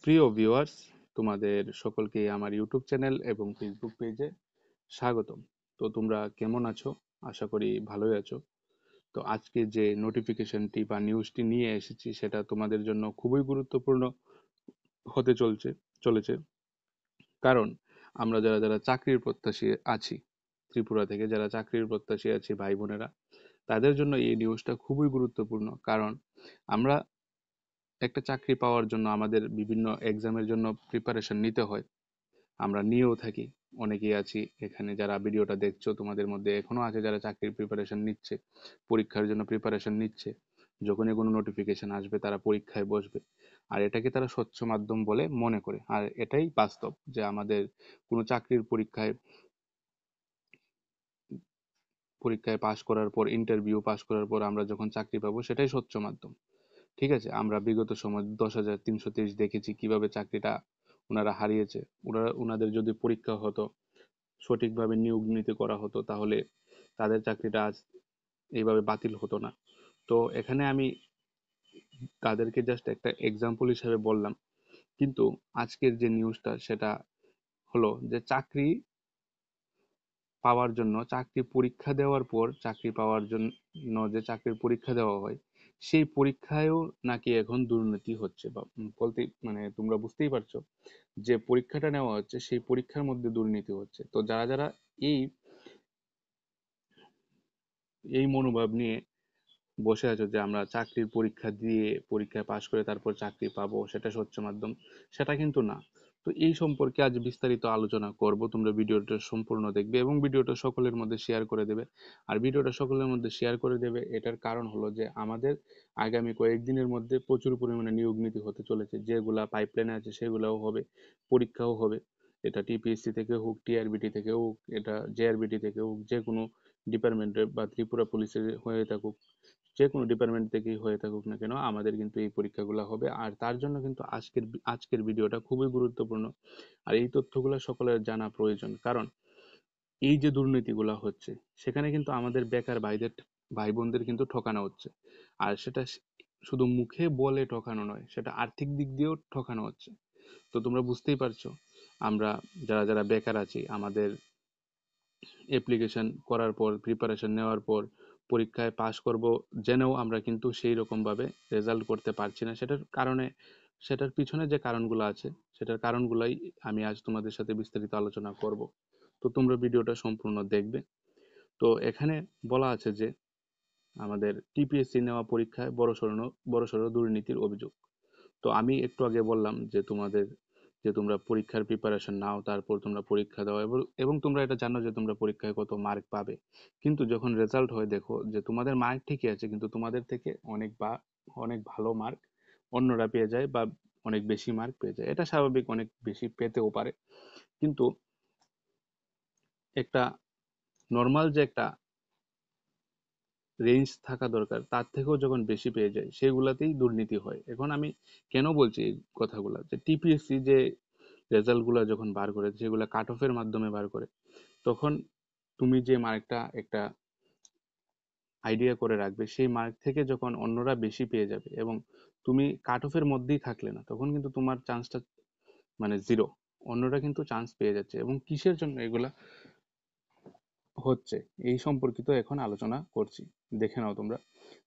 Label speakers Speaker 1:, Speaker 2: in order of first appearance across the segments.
Speaker 1: প্রিয় ভিউয়ার্স, তোমাদের সকলকে আমার ইউটিউব চ্যানেল এবং ফেসবুক পেজে স্বাগতম। তো তোমরা কেমন আছো? আশা করি ভালোই আছো। তো আজকে যে নোটিফিকেশনটি বা নিউজটি নিয়ে এসেছি সেটা তোমাদের জন্য খুবই গুরুত্বপূর্ণ হতে চলেছে। কারণ আমরা যারা যারা চাকরির প্রত্যাশী আছি, ত্রিপুরা থেকে যারা চাকরির প্রত্যাশী আছি ভাই বোনেরা, তাদের জন্য এই নিউজটা খুবই গুরুত্বপূর্ণ। কারণ আমরা একটা চাকরি পাওয়ার জন্য আমাদের বিভিন্ন এক্সামের জন্য প্রিপারেশন নিতে হয়। আমরা নিয়েও থাকি, অনেকেই আছি এখানে যারা ভিডিওটা দেখছো, তোমাদের মধ্যে এখনো আছে যারা চাকরির প্রিপারেশন নিচ্ছে, পরীক্ষার জন্য প্রিপারেশন নিচ্ছে। যখনই কোনো নোটিফিকেশন আসবে তারা পরীক্ষায় বসবে, আর এটাকে তারা স্বচ্ছ মাধ্যম বলে মনে করে। আর এটাই বাস্তব যে আমাদের কোনো চাকরির পরীক্ষায় পাশ করার পর, ইন্টারভিউ পাশ করার পর আমরা যখন চাকরি পাবো সেটাই স্বচ্ছ মাধ্যম। ঠিক আছে, আমরা বিগত সময় 10,330 দেখেছি কিভাবে চাকরিটা ওনারা হারিয়েছে। ওনাদের যদি পরীক্ষা হতো, সঠিকভাবে নিয়োগ নীতি করা হতো, তাহলে তাদের চাকরিটা আজ এইভাবে বাতিল হতো না। তো এখানে আমি তাদেরকে জাস্ট একটা এক্সাম্পল হিসেবে বললাম। কিন্তু আজকের যে নিউজটা সেটা হলো যে চাকরি পাওয়ার জন্য, চাকরি পরীক্ষা দেওয়ার পর চাকরি পাওয়ার জন্য যে চাকরির পরীক্ষা দেওয়া হয়, সেই পরীক্ষায়ও নাকি এখন দুর্নীতি হচ্ছে। বা বলতে মানে তোমরা বুঝতেই পারছো, যে পরীক্ষাটা নেওয়া হচ্ছে সেই পরীক্ষার মধ্যে দুর্নীতি হচ্ছে। তো যারা যারা এই এই মনোভাব নিয়ে বসে আছো যে আমরা চাকরির পরীক্ষা দিয়ে পরীক্ষায় পাশ করে তারপর চাকরি পাবো, সেটা স্বচ্ছ মাধ্যম, সেটা কিন্তু না। তো এই সম্পর্কে আজ বিস্তারিত আলোচনা করব। তোমরা ভিডিওটা সম্পূর্ণ দেখবে এবং ভিডিওটা সকলের মধ্যে শেয়ার করে দেবে। আর ভিডিওটা সকলের মধ্যে শেয়ার করে দেবে এটার কারণ হলো যে আমাদের আগামী কয়েকদিনের মধ্যে প্রচুর পরিমাণে নিয়োগ নীতি হতে চলেছে। যেগুলা পাইপলাইনে আছে সেগুলাও হবে, পরীক্ষাও হবে। এটা টিপিএসসি থেকে হোক, টিআরবিটি থেকে হোক, এটা জেআরবিটি থেকে হোক, যে কোনো ডিপার্টমেন্টের বা ত্রিপুরা পুলিশের হয়ে থাকুক, যে কোনো ডিপার্টমেন্ট থেকেই হয়ে থাকুক না কেন, আমাদের কিন্তু এই পরীক্ষাগুলো হবে। আর তার জন্য কিন্তু আজকের ভিডিওটা খুবই গুরুত্বপূর্ণ। আর এই তথ্যগুলো সকলের জানা প্রয়োজন। কারণ এই যে দুর্নীতিগুলো হচ্ছে, সেখানে কিন্তু আমাদের বেকার ভাই বোনদের কিন্তু ঠকানো হচ্ছে। আর সেটা শুধু মুখে বলে ঠকানো নয়, সেটা আর্থিক দিক দিয়েও ঠকানো হচ্ছে। তো তোমরা বুঝতেই পারছো, আমরা যারা যারা বেকার আছি, আমাদের অ্যাপ্লিকেশন করার পর, প্রিপারেশন নেওয়ার পর পরীক্ষায় পাশ করব জেনেও আমরা কিন্তু সেই রকম ভাবে রেজাল্ট করতে পারছি না। সেটার পিছনে যে কারণগুলো আছে, সেটার কারণগুলাই আমি আজ তোমাদের সাথে বিস্তারিত আলোচনা করব। তো তোমরা ভিডিওটা সম্পূর্ণ দেখবে। তো এখানে বলা আছে যে আমাদের টিপিএসসি নেওয়া পরীক্ষায় বড়সড় দুর্নীতির অভিযোগ। তো আমি একটু আগে বললাম যে তোমরা পরীক্ষার প্রিপারেশন নাও, তারপর তোমরা পরীক্ষা দাও এবং তোমরা এটা জানো যে তোমরা পরীক্ষায় কত মার্ক পাবে। কিন্তু যখন রেজাল্ট হয় দেখো যে তোমাদের মার্ক ঠিকই আছে, কিন্তু তোমাদের থেকে অনেক ভালো মার্ক অন্যরা পেয়ে যায়, বা অনেক বেশি মার্ক পেয়ে যায়। এটা স্বাভাবিক, অনেক বেশি পেতেও পারে। কিন্তু একটা নর্মাল যে একটা রেঞ্জ থাকা দরকার, তার থেকেও যখন বেশি পেয়ে যায়, সেগুলাতেই দুর্নীতি হয়। এখন আমি কেন বলছি এই কথাগুলা, যে টিপিএসসি যে রেজাল্ট গুলা যখন বার করে, সেগুলা কাট অফের মাধ্যমে বার করে, তখন তুমি যে মার্কটা একটা আইডিয়া করে রাখবে, সেই মার্ক থেকে যখন অন্যরা বেশি পেয়ে যাবে এবং তুমি কাট অফের মধ্যেই থাকলে না, তখন কিন্তু তোমার চান্সটা মানে জিরো। অন্যরা কিন্তু চান্স পেয়ে যাচ্ছে। এবং কিসের জন্য এগুলা হচ্ছে এই সম্পর্কিত এখন আলোচনা করছি। দেখে নাও তোমরা।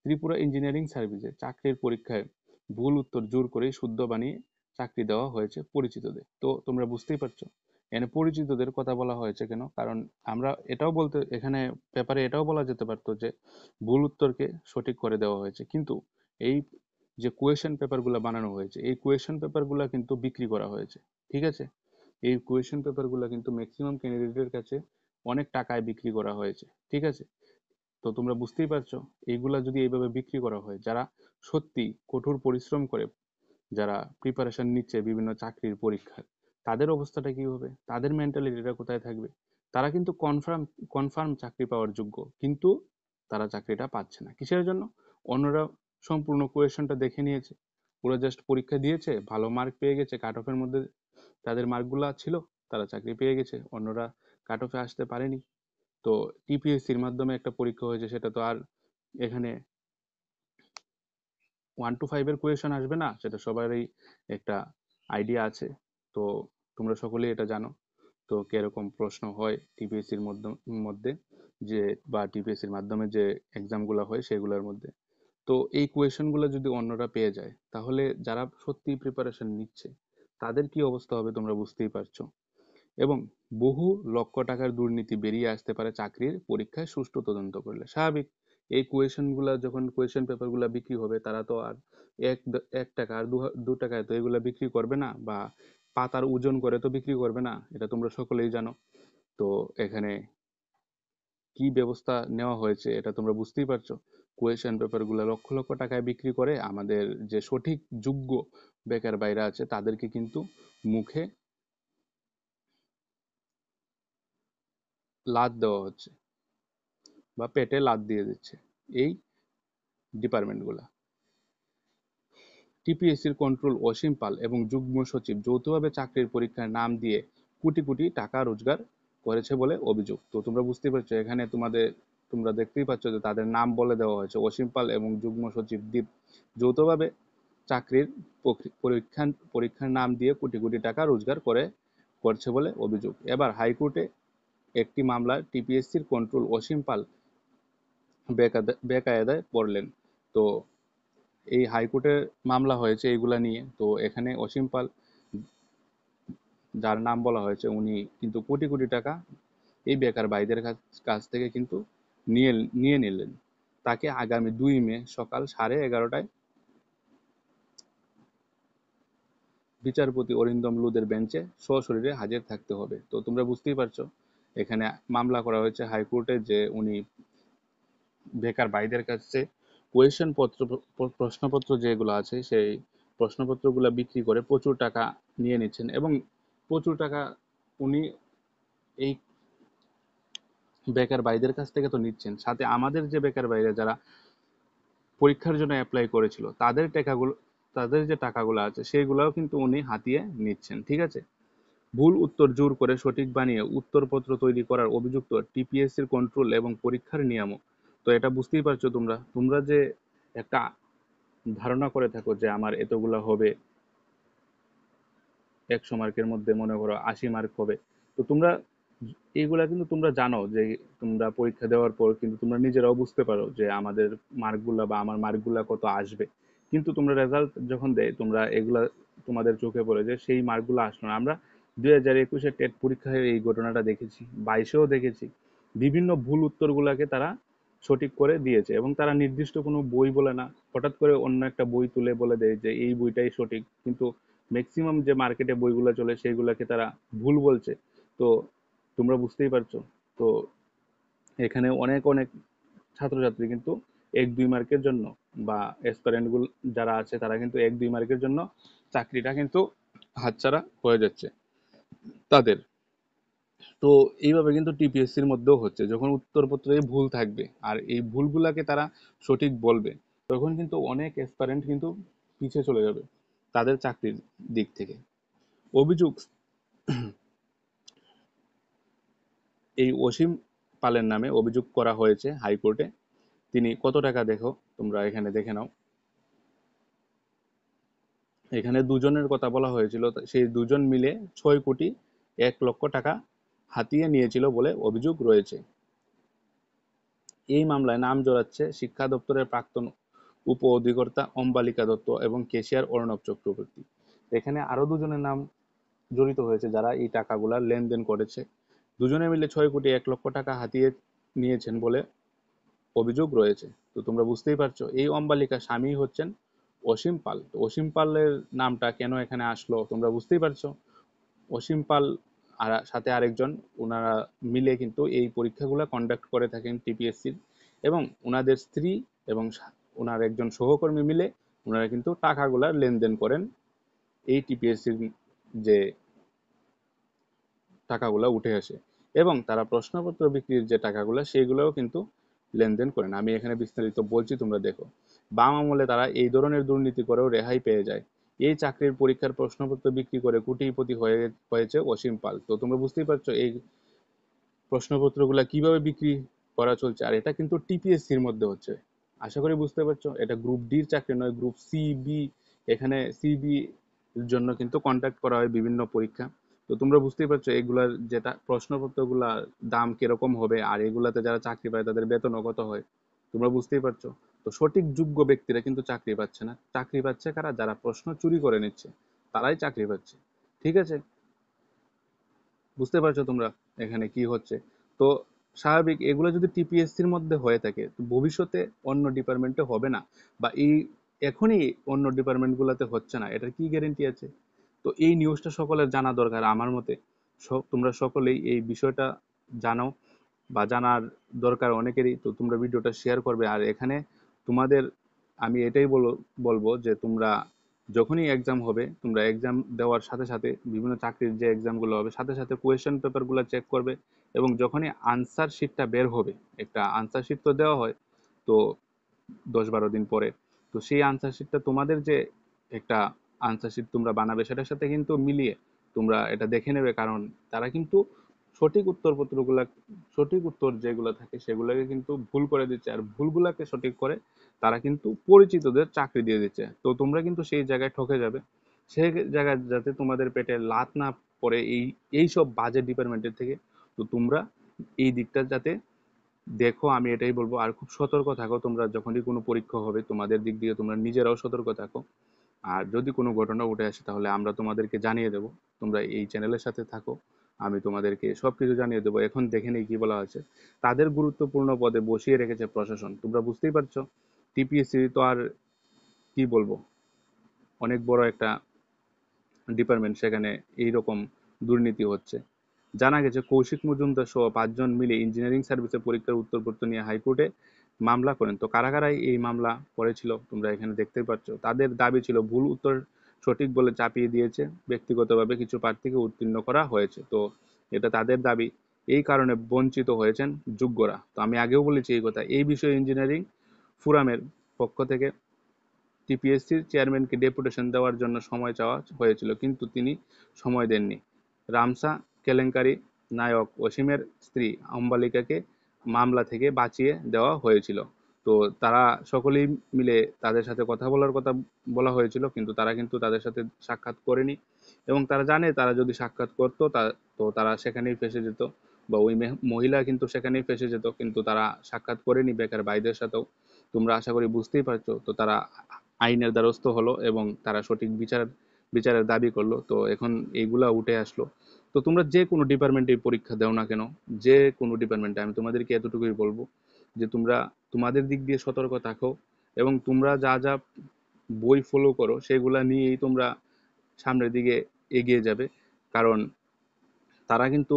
Speaker 1: ত্রিপুরা ইঞ্জিনিয়ারিং সার্ভিসে চাকরির পরীক্ষায় ভুল উত্তর জোর করেই শুদ্ধ বানিয়ে চাকরি দেওয়া হয়েছে পরিচিতদের। তো তোমরা বুঝতেই পারছো এখানে পরিচিতদের কথা বলা হয়েছে কেন। কারণ আমরা এটাও বলতে, এখানে পেপারে এটাও বলা যেতে পারতো যে ভুল উত্তরকে সঠিক করে দেওয়া হয়েছে। কিন্তু এই যে কোয়েশ্চেন পেপারগুলো বানানো হয়েছে, এই কোয়েশ্চেন পেপারগুলো কিন্তু বিক্রি করা হয়েছে। ঠিক আছে, এই কোয়েশ্চেন পেপারগুলো কিন্তু ম্যাক্সিমাম ক্যান্ডিডেটের কাছে অনেক টাকায় বিক্রি করা হয়েছে। ঠিক আছে, তো তোমরা বুঝতেই পারছো, এইগুলা যদি এইভাবে বিক্রি করা হয়, যারা সত্যি কঠোর পরিশ্রম করে, যারা প্রিপারেশন নিচ্ছে বিভিন্ন চাকরির পরীক্ষার, তাদের অবস্থাটা কি হবে? তাদের মেন্টালিটিটা কোথায় থাকবে? তারা কিন্তু কনফার্ম চাকরি পাওয়ার যোগ্য, কিন্তু তারা চাকরিটা পাচ্ছে না। কিসের জন্য? অন্যরা সম্পূর্ণ কোয়েশনটা দেখে নিয়েছে, ওরা জাস্ট পরীক্ষা দিয়েছে, ভালো মার্ক পেয়ে গেছে, কাট অফের মধ্যে তাদের মার্কগুলো ছিল, তারা চাকরি পেয়ে গেছে, অন্যরা কাট অফে আসতে পারেনি। তো টিপিএসসির মাধ্যমে একটা পরীক্ষা হয়েছে, সেটা তো আর এখানে 1 to 5 এর কোয়েশন আসবে না, সেটা সবারই একটা আইডিয়া আছে। তো তোমরা সকলেই এটা জানো। তো কিরকম প্রশ্ন হয় টিপিএসসির মধ্যে যে, বা টিপিএসসির মাধ্যমে যে এক্সামগুলো হয় সেগুলোর মধ্যে। তো এই কোয়েশনগুলো যদি অন্যরা পেয়ে যায়, তাহলে যারা সত্যি প্রিপারেশন নিচ্ছে তাদের কি অবস্থা হবে তোমরা বুঝতেই পারছো। এবং বহু লক্ষ টাকার দুর্নীতি বেরিয়ে আসতে পারে চাকরির পরীক্ষায় সুষ্ঠু তদন্ত করলে। স্বাভাবিক, এই কোয়েশনগুলো যখন কোয়েশন পেপারগুলো বিক্রি হবে, তারা তো আর এক টাকা আর দু টাকায় তো এগুলা বিক্রি করবে না, বা পাতার ওজন করে তো বিক্রি করবে না, এটা তোমরা সকলেই জানো। তো এখানে কি ব্যবস্থা নেওয়া হয়েছে এটা তোমরা বুঝতেই পারছো। কোয়েশন পেপারগুলো লক্ষ লক্ষ টাকায় বিক্রি করে আমাদের যে সঠিক যোগ্য বেকার বাইরা আছে তাদেরকে কিন্তু মুখে লাত দেওয়া হচ্ছে, বা পেটে লাত দিয়ে দিচ্ছে এই ডিপার্টমেন্টগুলা। টিপিএসসির কন্ট্রোল অসীম পাল এবং যুগ্ম সচিব যৌথভাবে চাকরির পরীক্ষায় নাম দিয়ে কোটি কোটি টাকা রোজগার করেছে বলে অভিযোগ। তো তোমরা বুঝতেই পারছো, এখানে তোমরা দেখতেই পাচ্ছ যে তাদের নাম বলে দেওয়া হয়েছে, অসীম পাল এবং যুগ্ম সচিব দীপ যৌথভাবে চাকরির পরীক্ষার নাম দিয়ে কোটি কোটি টাকা রোজগার করছে বলে অভিযোগ। এবার হাইকোর্টে একটি মামলায় টিপিএসসির কন্ট্রোল অসীম পাল বেকায়দায় পড়লেন। তো এই হাইকোর্টের মামলা হয়েছে এইগুলা নিয়ে। তো এখানে অসীম পাল, যার নাম বলা হয়েছে, উনি কিন্তু কোটি কোটি টাকা এই বেকার ভাইদের কাছ থেকে কিন্তু নিয়ে নিয়ে নিলেন। তাকে আগামী 2 মে সকাল 11:30টায় বিচারপতি অরিন্দম লুদের বেঞ্চে সশরীরে হাজির থাকতে হবে। তো তোমরা বুঝতেই পারছো, এখানে মামলা করা হয়েছে হাইকোর্টে যে উনি বেকার ভাইদের কাছে কোয়েশ্চেন পত্র, প্রশ্নপত্র যেগুলো আছে সেই প্রশ্নপত্রগুলো বিক্রি করে প্রচুর টাকা নিয়ে নিচ্ছেন। এবং প্রচুর টাকা উনি এই বেকার ভাইদের কাছ থেকে তো নিচ্ছেন, সাথে আমাদের যে বেকার ভাইরা যারা পরীক্ষার জন্য অ্যাপ্লাই করেছিল তাদের যে টাকাগুলো আছে সেইগুলোও কিন্তু উনি হাতিয়ে নিচ্ছেন। ঠিক আছে, ভুল উত্তর জোর করে সঠিক বানিয়ে উত্তরপত্র তৈরি করার অভিযুক্ত টিপিএসসির কন্ট্রোল এবং পরীক্ষার নিয়ামক। তো এটা বুঝতেই পারছো, তোমরা তোমরা যে একটা ধারণা করে থাকো যে আমার এতগুলা হবে, 100 মার্কের মধ্যে মনে করো 80 মার্ক হবে। তো তোমরা এইগুলা কিন্তু তোমরা জানো যে তোমরা পরীক্ষা দেওয়ার পর কিন্তু তোমরা নিজেরাও বুঝতে পারো যে আমাদের মার্কগুলা বা আমার মার্কগুলা কত আসবে। কিন্তু তোমরা রেজাল্ট যখন দেয়, তোমরা এগুলা তোমাদের চোখে পড়ে যে সেই মার্কগুলো আসলো না। আমরা 2021-এ টেট পরীক্ষায় এই ঘটনাটা দেখেছি, 22-এও দেখেছি। বিভিন্ন ভুল উত্তরগুলাকে তারা সঠিক করে দিয়েছে, এবং তারা নির্দিষ্ট কোনো বই বলে না, হঠাৎ করে অন্য একটা বই তুলে বলে দেয় যে এই বইটাই সঠিক, কিন্তু ম্যাক্সিমাম যে মার্কেটে বইগুলো চলে সেইগুলোকে তারা ভুল বলছে। তো তোমরা বুঝতেই পারছো। তো এখানে অনেক অনেক ছাত্রছাত্রী কিন্তু 1-2 মার্কের জন্য, বা অ্যাসপিরেন্ট গুলো যারা আছে তারা কিন্তু 1-2 মার্কের জন্য চাকরিটা কিন্তু হাতছাড়া হয়ে যাচ্ছে তাদের। তো এইভাবে কিন্তু টিপিএসসির মধ্যেও হচ্ছে, যখন উত্তরপত্রে ভুল থাকবে আর এই ভুলগুলাকে তারা সঠিক বলবে, তখন কিন্তু অনেক অ্যাসপিরেন্ট কিন্তু পিছিয়ে চলে যাবে তাদের চাকরির দিক থেকে। অভিযোগ, এই অসীম পালের নামে অভিযোগ করা হয়েছে হাইকোর্টে। তিনি কত টাকা দেখো, তোমরা এখানে দেখে নাও। এখানে দুজনের কথা বলা হয়েছিল, সেই দুজন মিলে 6 কোটি 1 লক্ষ টাকা হাতিয়ে নিয়েছিল বলে অভিযোগ রয়েছে। এই মামলায় নাম জড়াচ্ছে শিক্ষা দপ্তরের প্রাক্তন উপ অধিকর্তা অম্বালিকা দত্ত এবং কেশিয়ার অর্ণব চক্রবর্তী। এখানে আরো দুজনের নাম জড়িত হয়েছে যারা এই টাকাগুলা লেনদেন করেছে। দুজনে মিলে 6 কোটি 1 লক্ষ টাকা হাতিয়ে নিয়েছেন বলে অভিযোগ রয়েছে। তো তোমরা বুঝতেই পারছো, এই অম্বালিকা স্বামী হচ্ছেন অসীম পাল। তো অসীম পালের নামটা কেন এখানে আসলো তোমরা বুঝতেই পারছো। অসীম পাল আর সাথে আরেকজন, ওনারা মিলে কিন্তু এই পরীক্ষাগুলো কন্ডাক্ট করে থাকেন টিপিএসসির, এবং ওনাদের স্ত্রী এবং ওনার একজন সহকর্মী মিলে ওনারা কিন্তু টাকাগুলা লেনদেন করেন এই টিপিএসসির যে টাকাগুলো উঠে আসে। এবং তারা প্রশ্নপত্র বিক্রির যে টাকাগুলো সেইগুলোও কিন্তু লেনদেন করেন। আমি এখানে বিস্তারিত বলছি, তোমরা দেখো। বাম আমলে তারা এই ধরনের দুর্নীতি করেও রেহাই পেয়ে যায়। এই চাকরির পরীক্ষার প্রশ্নপত্র বিক্রি করে কোটিপতি হয়েছে অসীম পাল। তো তোমরা বুঝতেই পারছো এই প্রশ্নপত্রগুলা কিভাবে বিক্রি করা চলছে, আর এটা কিন্তু টিপিএসসির মধ্যে হচ্ছে। আশা করি বুঝতে পারছো, এটা গ্রুপ ডির চাকরি নয়, গ্রুপ সি বি। এখানে সিবি জন্য কিন্তু কন্ট্যাক্ট করা হয় বিভিন্ন পরীক্ষা। তো তোমরা বুঝতেই পারছো এগুলার যেটা প্রশ্নপত্রগুলার দাম কিরকম হবে, আর এগুলাতে যারা চাকরি পায় তাদের বেতনও কত হয়, তোমরা বুঝতেই পারছো। তো সঠিক যোগ্য ব্যক্তিরা কিন্তু চাকরি পাচ্ছে না, চাকরি পাচ্ছে কারা, যারা প্রশ্ন চুরি করে নিচ্ছে, তারাই চাকরি পাচ্ছে। ঠিক আছে, বুঝতে পারছো তোমরা এখানে কি হচ্ছে। তো স্বাভাবিক এগুলো যদি টিপিএসসির মধ্যে হয়ে থাকে, তো ভবিষ্যতে অন্য ডিপার্টমেন্টে হবে না, বা এই এখনই অন্য ডিপার্টমেন্ট গুলোতে হচ্ছে না, এটার কি গ্যারেন্টি আছে? তো এই নিউজটা সকলের জানা দরকার আমার মতে। তোমরা সকলেই এই বিষয়টা জানো, বা জানার দরকার অনেকেরই। তো তোমরা ভিডিওটা শেয়ার করবে। আর এখানে তোমাদের আমি এটাই বলবো যে তোমরা যখনই এক্সাম হবে, তোমরা এক্সাম দেওয়ার সাথে সাথে বিভিন্ন চাকরির যে এক্সামগুলো হবে সাথে সাথে কোয়েশ্চেন পেপারগুলো চেক করবে। এবং যখনই আনসার শিটটা বের হবে, একটা আনসার শিট তো দেওয়া হয় তো 10-12 দিন পরে, তো সেই আনসার শিটটা তোমাদের যে একটা আনসার শিট তোমরা বানাবে সেটার সাথে কিন্তু মিলিয়ে তোমরা এটা দেখে নেবে। কারণ তারা কিন্তু সঠিক উত্তরপত্রগুলা, সঠিক উত্তর যেগুলো থাকে সেগুলোকে কিন্তু ভুল করে দিচ্ছে, আর ভুলগুলাকে সঠিক করে তারা কিন্তু পরিচিতদের চাকরি দিয়ে দিচ্ছে। তো তোমরা কিন্তু সেই জায়গায় ঠকে যাবে। সেই জায়গায় যাতে তোমাদের পেটে লাত না পড়ে এই সব বাজে ডিপার্টমেন্টের থেকে, তো তোমরা এই দিকটা যাতে দেখো, আমি এটাই বলবো। আর খুব সতর্ক থাকো তোমরা, যখনই কোনো পরীক্ষা হবে তোমাদের দিক দিয়ে তোমরা নিজেরাও সতর্ক থাকো। আর যদি কোনো ঘটনা উঠে আসে তাহলে আমরা তোমাদেরকে জানিয়ে দেব। তোমরা এই চ্যানেলের সাথে থাকো, আমি তোমাদেরকে সবকিছু জানিয়ে দেবো। এখন দেখে নেই কি বলা হয়েছে। তাদের গুরুত্বপূর্ণ পদে বসিয়ে রেখেছে প্রশাসন, তোমরা বুঝতেই পারছো। টিপিএসসি তো আর কি বলবো, অনেক বড় একটা ডিপার্টমেন্ট, সেখানে এইরকম দুর্নীতি হচ্ছে। জানা গেছে কৌশিক মজুমদার সহ 5 জন মিলে ইঞ্জিনিয়ারিং সার্ভিসের পরীক্ষার উত্তরপত্র নিয়ে হাইকোর্টে মামলা করেন। তো কারা কারা এই মামলা করেছিল তোমরা এখানে দেখতেই পাচ্ছ। তাদের দাবি ছিল ভুল উত্তর সঠিক বলে চাপিয়ে দিয়েছে, ব্যক্তিগতভাবে কিছু প্রার্থীকে উত্তীর্ণ করা হয়েছে। তো এটা তাদের দাবি, এই কারণে বঞ্চিত হয়েছেন যোগ্যরা। তো আমি আগেও বলেছি এই কথা। এই বিষয়ে ইঞ্জিনিয়ারিং ফোরামের পক্ষ থেকে টিপিএসসির চেয়ারম্যানকে ডেপুটেশন দেওয়ার জন্য সময় চাওয়া হয়েছিল, কিন্তু তিনি সময় দেননি। রামসা কেলেঙ্কারি নায়ক অসীমের স্ত্রী অম্বালিকাকে মামলা থেকে বাঁচিয়ে দেওয়া হয়েছিল। তো তারা সকলেই মিলে তাদের সাথে কথা বলার কথা বলা হয়েছিল, কিন্তু তারা কিন্তু তাদের সাথে সাক্ষাৎ করেনি। এবং তারা জানে তারা যদি সাক্ষাৎ করতো তো তারা সেখানেই ফেসে যেত, বা ওই মহিলা কিন্তু সেখানেই ফেসে যেত, কিন্তু তারা সাক্ষাৎ করেনি বেকার ভাইদের সাথেও। তোমরা আশা করি বুঝতেই পারছো। তো তারা আইনের দ্বারস্থ হলো এবং তারা সঠিক বিচারের দাবি করলো। তো এখন এইগুলা উঠে আসলো। তো তোমরা যে কোনো ডিপার্টমেন্টে পরীক্ষা দাও না কেন, যে কোনো ডিপার্টমেন্টে, আমি তোমাদেরকে এতটুকুই বলবো যে তোমরা তোমাদের দিক দিয়ে সতর্ক থাকো, এবং তোমরা যা যা বই ফলো করো সেগুলা নিয়েই তোমরা সামনের দিকে এগিয়ে যাবে। কারণ তারা কিন্তু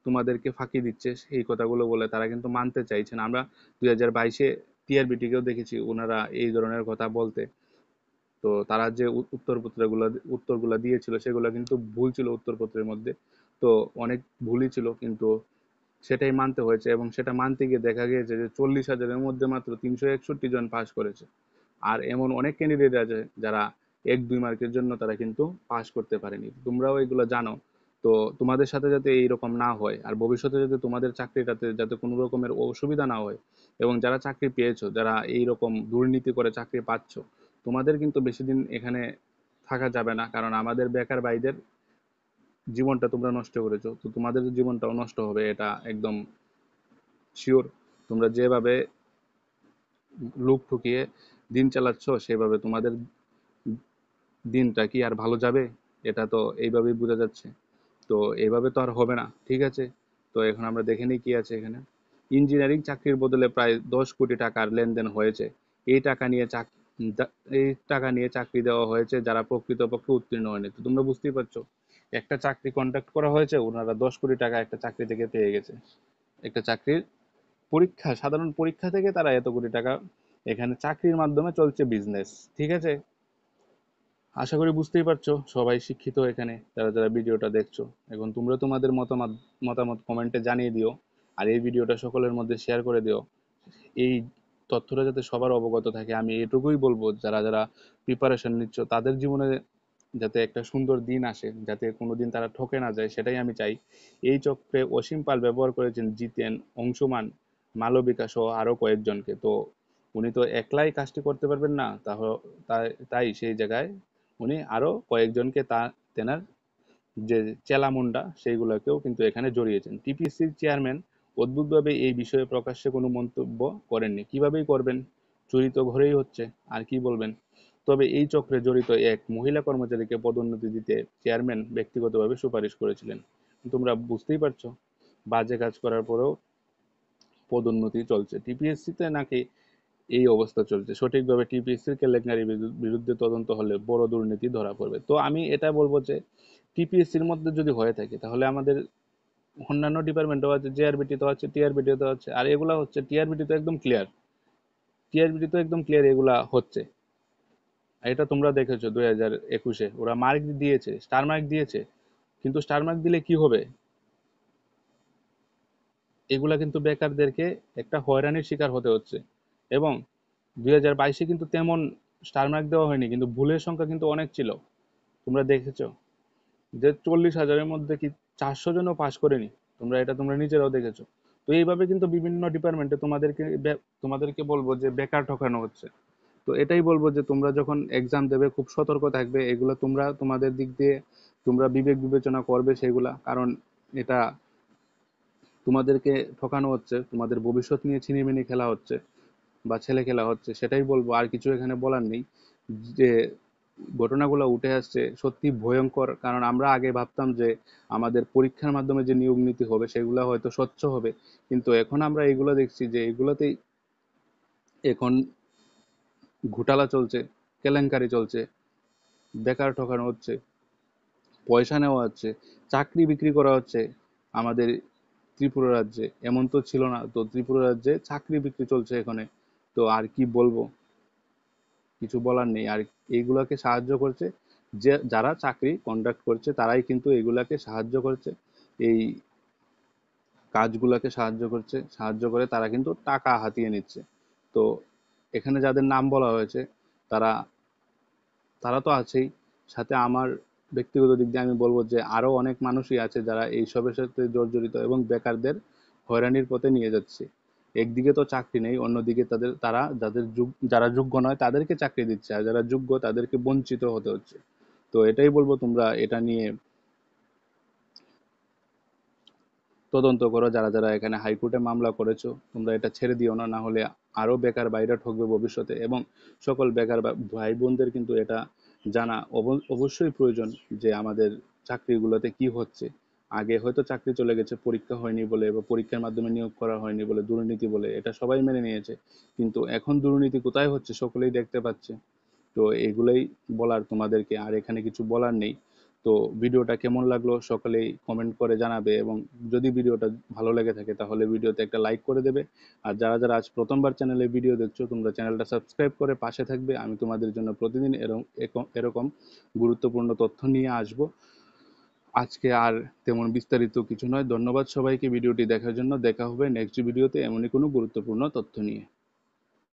Speaker 1: তোমাদেরকে ফাঁকি দিচ্ছে, এই কথাগুলো বলে তারা কিন্তু মানতে চাইছে না। আমরা 2022-এ টিআরবিটিকেও দেখেছি ওনারা এই ধরনের কথা বলতে। তো তারা যে উত্তরগুলা দিয়েছিল সেগুলো কিন্তু ভুল ছিল উত্তরপত্রের মধ্যে। তো অনেক ভুলই ছিল, কিন্তু সেটাই মানতে হয়েছে। এবং সেটা মানতে গিয়ে দেখা গিয়েছে যে 40,000-এর মধ্যে মাত্র 361 জন পাস করেছে। আর এমন অনেক ক্যান্ডিডেট আছে যারা 1-2 মার্কের জন্য তারা কিন্তু পাস করতে পারেনি। তোমরাও এগুলো জানো। তো তোমাদের সাথে যাতে এইরকম না হয়, আর ভবিষ্যতে যাতে তোমাদের চাকরিটাতে যাতে কোনো রকমের অসুবিধা না হয়, এবং যারা চাকরি পেয়েছো, যারা এইরকম দুর্নীতি করে চাকরি পাচ্ছ, তোমাদের কিন্তু বেশি দিন এখানে থাকা যাবে না। কারণ আমাদের বেকার ভাইদের জীবনটা তোমরা নষ্ট করেছো, তো তোমাদের জীবনটাও নষ্ট হবে, এটা একদম শিওর। তোমরা যেভাবে লোক ঠকিয়ে দিন চালাচ্ছ সেভাবে তোমাদের দিনটা কি আর ভালো যাবে? এটা তো এইভাবেই বোঝা যাচ্ছে। তো এইভাবে তো আর হবে না, ঠিক আছে। তো এখন আমরা দেখে নিই কি আছে এখানে। ইঞ্জিনিয়ারিং চাকরির বদলে প্রায় 10 কোটি টাকার লেনদেন হয়েছে। এই টাকা নিয়ে এই টাকা নিয়ে চাকরি দেওয়া হয়েছে যারা প্রকৃতপক্ষে উত্তীর্ণ হয়নি। তো তোমরা বুঝতেই পারছো, একটা চাকরি কন্ট্যাক্ট করা হয়েছে, ওনারা 10 কোটি টাকা একটা চাকরি থেকে পেয়ে গেছে। একটা চাকরির পরীক্ষা, সাধারণ পরীক্ষা থেকে তারা এত কোটি টাকা, এখানে চাকরির মাধ্যমে চলছে বিজনেস। ঠিক আছে, আশা করি বুঝতেই পারছো, সবাই শিক্ষিত এখানে যারা যারা ভিডিওটা দেখছো। এখন তোমরা তোমাদের মতামত মতামত কমেন্টে জানিয়ে দিও। আর এই ভিডিওটা সকলের মধ্যে শেয়ার করে দিও, এই তথ্যটা যাতে সবার অবগত থাকে। আমি এটুকুই বলবো, যারা যারা প্রিপারেশন নিচ্ছ তাদের জীবনে যাতে একটা সুন্দর দিন আসে, যাতে কোনোদিন তারা ঠকে না যায়, সেটাই আমি চাই। এই চক্রে অসীম পাল ব্যবহার করেছেন জিতেন, অংশুমান, মালবিকা সহ আরো কয়েকজনকে। তো উনি তো একলাই কাজটি করতে পারবেন না, তাই তাই সেই জায়গায় উনি আরো কয়েকজনকে তেনার যে চেলামুন্ডা সেইগুলোকেও কিন্তু এখানে জড়িয়েছেন। টিপিসির চেয়ারম্যান অদ্ভুতভাবে এই বিষয়ে প্রকাশ্যে কোনো মন্তব্য করেননি। কিভাবেই করবেন? চুরি তো ঘরেই হচ্ছে, আর কি বলবেন? তবে এই চক্রে জড়িত এক মহিলা কর্মচারীকে পদোন্নতি দিতে চেয়ারম্যান ব্যক্তিগতভাবে সুপারিশ করেছিলেন। তোমরা বুঝতেই পারছো, বাজে কাজ করার পরেও পদোন্নতি চলছে। টিপিএসসিতে নাকি এই অবস্থা চলছে। সঠিকভাবে টিপিএসসির কেলেঙ্কারির বিরুদ্ধে তদন্ত হলে বড় দুর্নীতি ধরা পড়বে। তো আমি এটা বলবো যে টিপিএসসির মধ্যে যদি হয়ে থাকে তাহলে আমাদের অন্যান্য ডিপার্টমেন্টও আছে, জেআরবিটি তো আছে, টিআরবিটি তো আছে, আর এগুলা হচ্ছে টিআরবিটি তো একদম ক্লিয়ার, টিআরবিটি তো একদম ক্লিয়ার এগুলা হচ্ছে। এটা তোমরা দেখেছো 2021-এ ওরা মার্ক দিয়েছে, স্টার মার্ক দিয়েছে, কিন্তু স্টার মার্ক দিলে কি হবে? এগুলা কিন্তু বেকারদেরকে একটা হয়রানির শিকার হতে হচ্ছে। এবং 2022-এ কিন্তু তেমন স্টার মার্ক দেওয়া হয়নি, কিন্তু ভুলের সংখ্যা কিন্তু অনেক ছিল। তোমরা দেখেছো যে 40,000-এর মধ্যে কি 400 জনও পাশ করেনি। তোমরা নিজেরাও দেখেছো। তো এইভাবে কিন্তু বিভিন্ন ডিপার্টমেন্টে তোমাদেরকে বলবো যে বেকার ঠকানো হচ্ছে। তো এটাই বলবো যে তোমরা যখন এক্সাম দেবে খুব সতর্ক থাকবে। এগুলো তোমরা তোমাদের দিক দিয়ে তোমরা বিবেক বিবেচনা করবে সেগুলা, কারণ এটা তোমাদেরকে ঠকানো হচ্ছে, তোমাদের ভবিষ্যৎ নিয়ে ছিনিমিনি খেলা হচ্ছে বা ছেলে খেলা হচ্ছে, সেটাই বলবো। আর কিছু এখানে বলার নেই। যে ঘটনাগুলো উঠে আসছে সত্যি ভয়ঙ্কর, কারণ আমরা আগে ভাবতাম যে আমাদের পরীক্ষার মাধ্যমে যে নিয়োগ নীতি হবে সেগুলো হয়তো স্বচ্ছ হবে, কিন্তু এখন আমরা এগুলো দেখছি যে এগুলোতেই এখন ঘোটালা চলছে, কেলেঙ্কারি চলছে, বেকার ঠকানো হচ্ছে, পয়সা নেওয়া হচ্ছে, চাকরি বিক্রি করা হচ্ছে। আমাদের ত্রিপুরা রাজ্যে এমন তো ছিল না, তো ত্রিপুরা রাজ্যে চাকরি বিক্রি চলছে এখানে। তো আর কি বলবো, কিছু বলার নেই। আর এইগুলাকে সাহায্য করছে যে যারা চাকরি কন্ডাক্ট করছে, তারাই কিন্তু এগুলাকে সাহায্য করছে, এই কাজগুলাকে সাহায্য করে তারা কিন্তু টাকা হাতিয়ে নিচ্ছে। তো এখানে যাদের নাম বলা হয়েছে তারা তারা তো আছেই, সাথে আমার ব্যক্তিগত দিক দিয়ে আমি বলবো যে আরো অনেক মানুষই আছে যারা এইসবের সাথে জর্জরিত এবং বেকারদের হয়রানির পথে নিয়ে যাচ্ছে। একদিকে তো চাকরি নেই, অন্যদিকে তারা যারা যোগ্য নয় তাদেরকে চাকরি দিচ্ছে, আর যারা যোগ্য তাদেরকে বঞ্চিত হতে হচ্ছে। তো এটাই বলবো, তোমরা এটা নিয়ে তদন্ত করো। যারা যারা এখানে হাইকোর্টে মামলা করেছো তোমরা এটা ছেড়ে দিও না, না হলে আরো বেকার ভাইরা ঠকবে ভবিষ্যতে। এবং সকল বেকার ভাই বোনদের কিন্তু এটা জানা অবশ্যই প্রয়োজন যে আমাদের চাকরিগুলোতে কি হচ্ছে। আগে হয়তো চাকরি চলে গেছে পরীক্ষা হয়নি বলে বা পরীক্ষার মাধ্যমে নিয়োগ করা হয়নি বলে, দুর্নীতি বলে, এটা সবাই মেনে নিয়েছে। কিন্তু এখন দুর্নীতি কোথায় হচ্ছে সকলেই দেখতে পাচ্ছে। তো এগুলোই বলার তোমাদেরকে, আর এখানে কিছু বলার নেই। তো ভিডিওটা কেমন লাগলো সকলেই কমেন্ট করে জানাবে, এবং যদি ভিডিওটা ভালো লেগে থাকে তাহলে ভিডিওতে একটা লাইক করে দেবে। আর যারা যারা আজ প্রথমবার চ্যানেলে ভিডিও দেখছো তোমরা চ্যানেলটা সাবস্ক্রাইব করে পাশে থাকবে। আমি তোমাদের জন্য প্রতিদিন এরকম গুরুত্বপূর্ণ তথ্য নিয়ে আসব। আজকে আর তেমন বিস্তারিত কিছু নয়। ধন্যবাদ সবাইকে ভিডিওটি দেখার জন্য। দেখা হবে নেক্সট ভিডিওতে এমনই কোনো গুরুত্বপূর্ণ তথ্য নিয়ে।